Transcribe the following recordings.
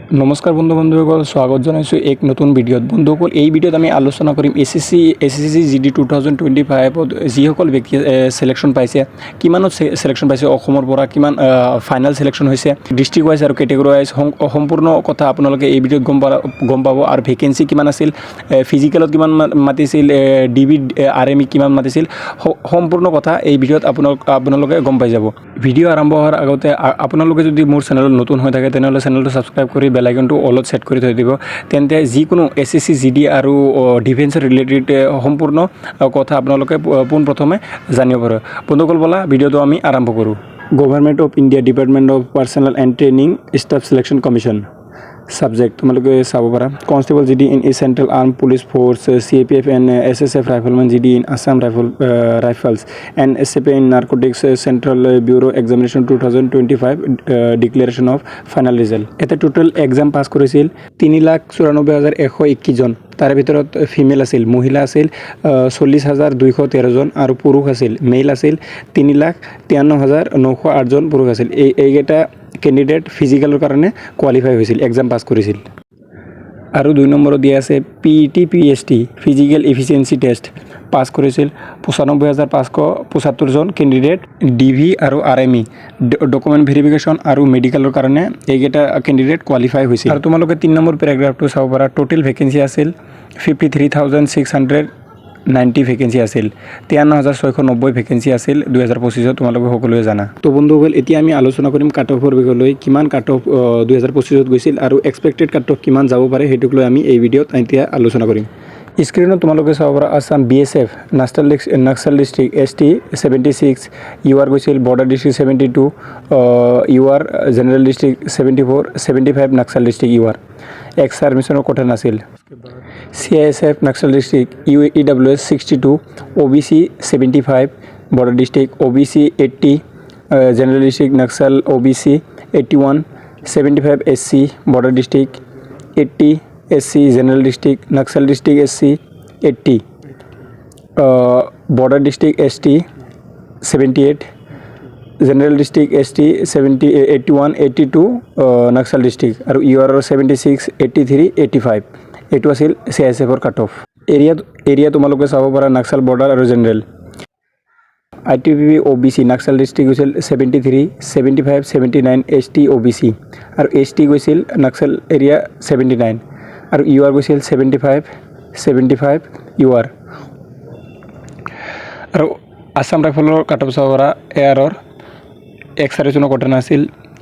নমস্কাৰ বন্ধুসকল, স্বাগত জনাইছোঁ এক নতুন ভিডিঅ'ত। বন্ধুসকল, এই ভিডিঅ'ত আমি আলোচনা কৰিম এছএছচি জিডি 2025ত যিসকল ব্যক্তিয়ে চিলেকশ্যন পাইছে, কিমানত চিলেকশ্যন পাইছে, অসমৰ পৰা কিমান ফাইনেল চিলেকশ্যন হৈছে, ডিষ্ট্ৰিক্ট ৱাইজ আৰু কেটেগৰী ৱাইজ সম্পূৰ্ণ কথা আপোনালোকে এই ভিডিঅ'ত গম পাব। আৰু ভেকেঞ্চি কিমান আছিল, ফিজিকেলত কিমান মাতিছিল, ডিবি আৰ্মি কিমান মাতিছিল, সম্পূৰ্ণ কথা এই ভিডিঅ'ত আপোনালোকে গম পাই যাব। ভিডিঅ' আৰম্ভ হোৱাৰ আগতে আপোনালোকে যদি মোৰ চেনেলত নতুন হৈ থাকে তেনেহ'লে চেনেলটো ছাবস্ক্ৰাইব কৰি বেল আইকনটো অলপ ছেট কৰি থৈ দিব। তেন্তে যিকোনো এছএছচি জিডি আৰু ডিফেন্সৰ ৰিলেটেড সম্পূৰ্ণ কথা আপোনালোকে পোনপ্ৰথমে জানিব পাৰে। বন্ধুসকল, ব'লা ভিডিঅ'টো আমি আৰম্ভ কৰোঁ। Government of India, department of personal and training staff selection commission. Subject তোমালোকে চাব পাৰা, constable GD in central arm police force, CAPF and SSF riflemen GD in Assam rifles and SAP in narcotics central bureau' examination 2025 declaration of final result. এটা total exam পাছ কৰিছিল 3,94,121 জন। তাৰে ভিতৰত female আছিল, মহিলা আছিল 40,213 জন আৰু পুৰুষ আছিল, মেইল আছিল 3,53,908 জন পুৰুষ আছিল। এইকেইটা কেণ্ডিডেট ফিজিকেলৰ কাৰণে কোৱালিফাই হৈছিল, এক্সাম পাছ কৰিছিল। আৰু 2 নম্বৰত দিয়া আছে PET-PST ফিজিকেল এফিচিয়েঞ্চি টেষ্ট পাছ কৰিছিল 95,575 জন কেণ্ডিডেট। DV আৰু RME ডকুমেণ্ট ভেৰিফিকেশ্যন আৰু মেডিকেলৰ কাৰণে এইকেইটা কেণ্ডিডেট কোৱালিফাই হৈছিল। আৰু তোমালোকে 3 নম্বৰ পেৰাগ্ৰাফটো চাব পাৰা, টোটেল ভেকেঞ্চি আছিল 53,690 ভেকেঞ্চি আছিল, 53,690 ভেকেঞ্চি আছিল 2025। তোমালোকে সকলোৱে জানা। তো বন্ধুসকল, এতিয়া আমি আলোচনা কৰিম কাট অফৰ বিষয়লৈ, কিমান কাট অফ 2025 গৈছিল আৰু এক্সপেক্টেড কাট অফ কিমান যাব পাৰে সেইটোক লৈ আমি এই ভিডিঅ'ত এতিয়া আলোচনা কৰিম। স্ক্ৰীনত তোমালোকে চাব পাৰা, Assam BSF naxal district ST 76, UR গৈছিল border district 72, UR general district 74, 75 naxal district UR। Ex ছাৰ্ভিচৰ কথা নাছিল। CISF naxal district EWS 62, OBC 75, border district OBC 80, general district naxal OBC 81, 75 SC border district 80, SC general district naxal district SC 80, border district ST 78, general district ST 81, 82 naxal district. আৰু UR 76, 83, 85 এইটো আছিল CISFৰ cut off. Area তোমালোকে চাব পাৰা, Naxal border আৰু general. ITBP OBC Naxal district গৈছিল 73, 75, 79 ST OBC আৰু ST গৈছিল নাক্সাল এৰিয়া 79 আৰু UR গৈছিল 75, 75 UR। আৰু আছাম ৰাইফলৰ কাট অফ চাব পাৰা, এয়াৰৰ এক্স ছাৰ্ভিচৰ কথা নাছিল।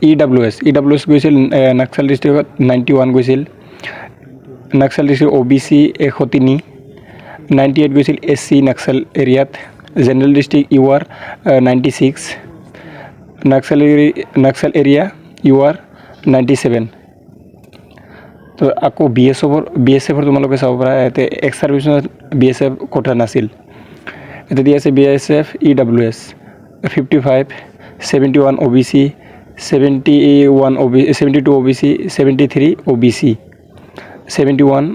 EWS গৈছিল নাক্সাল ডিষ্ট্ৰিক্টত 91 গৈছিল, নাক্সাল ডিষ্ট্ৰিক্ট OBC 103, 98 গৈছিল SC নাক্সাল এৰিয়াত, general district UR 96, naxal area UR 97। তো আকৌ BSFৰ তোমালোকে চাব পাৰা, ইয়াতে এক্স ছাৰ্ভিচত BSF কথা নাছিল। এতিয়া দিয়া আছে BSF EWS 55, 71 OBC, 72 OBC, 73 OBC, 71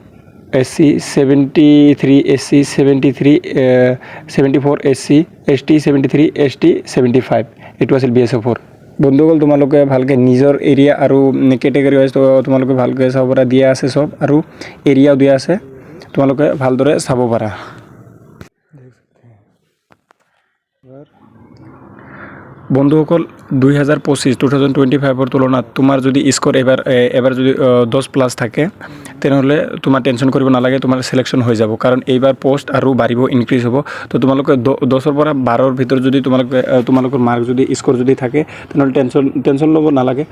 SC, 73 SC, 74 SC, ST 73, ST 75 এইটো আছিল BSFৰ। বন্ধুসকল, তোমালোকে ভালকৈ নিজৰ এৰিয়া আৰু কেটেগৰী ৱাইজ তোমালোকে ভালকৈ চাব পাৰা, দিয়া আছে চব আৰু এৰিয়াও দিয়া আছে, তোমালোকে ভালদৰে চাব পাৰা। বন্ধুসকল, 2025-2025ৰ তুলনাত তোমাৰ যদি স্ক'ৰ এবাৰ যদি 10+ থাকে তেনেহ'লে তোমাৰ টেনশ্যন কৰিব নালাগে, তোমাৰ চিলেকশ্যন হৈ যাব। কাৰণ এইবাৰ পোষ্ট আৰু বাঢ়িব, ইনক্ৰিজ হ'ব। তো তোমালোকে 10ৰ পৰা 12ৰ ভিতৰত যদি তোমালোকৰ মাৰ্ক যদি স্ক'ৰ যদি থাকে তেনেহ'লে টেনশ্যন ল'ব নালাগে।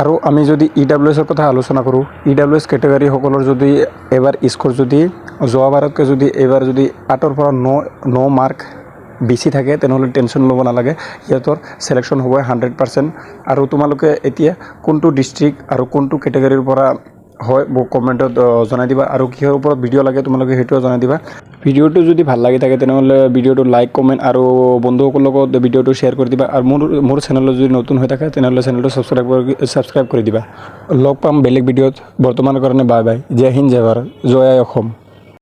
আৰু আমি যদি EWSৰ কথা আলোচনা কৰোঁ, EWS কেটেগৰীসকলৰ যদি এবাৰ স্ক'ৰ যদি যোৱাবাৰতকৈ যদি এইবাৰ যদি 8ৰ পৰা 9 মাৰ্ক বেছি থাকে তেনেহ'লে টেনশ্যন ল'ব নালাগে, সিহঁতৰ চিলেকশ্যন হ'ব 100%। আৰু তোমালোকে এতিয়া কোনটো ডিষ্ট্ৰিক্ট আৰু কোনটো কেটেগৰীৰ পৰা হয় মোক কমেণ্টত জনাই দিবা, আৰু কিহৰ ওপৰত ভিডিঅ' লাগে তোমালোকে সেইটোও জনাই দিবা। ভিডিঅ'টো যদি ভাল লাগি থাকে তেনেহ'লে ভিডিঅ'টো লাইক, কমেণ্ট আৰু বন্ধুসকলৰ লগত ভিডিঅ'টো শ্বেয়াৰ কৰি দিবা। আৰু মোৰ চেনেলত যদি নতুন হৈ থাকে তেনেহ'লে চেনেলটো ছাবস্ক্ৰাইব কৰি দিবা। লগ পাম বেলেগ ভিডিঅ'ত। বৰ্তমানৰ কাৰণে বাই বাই। জয় হিন্দ, জয় ভাৰত, জয় আই অসম।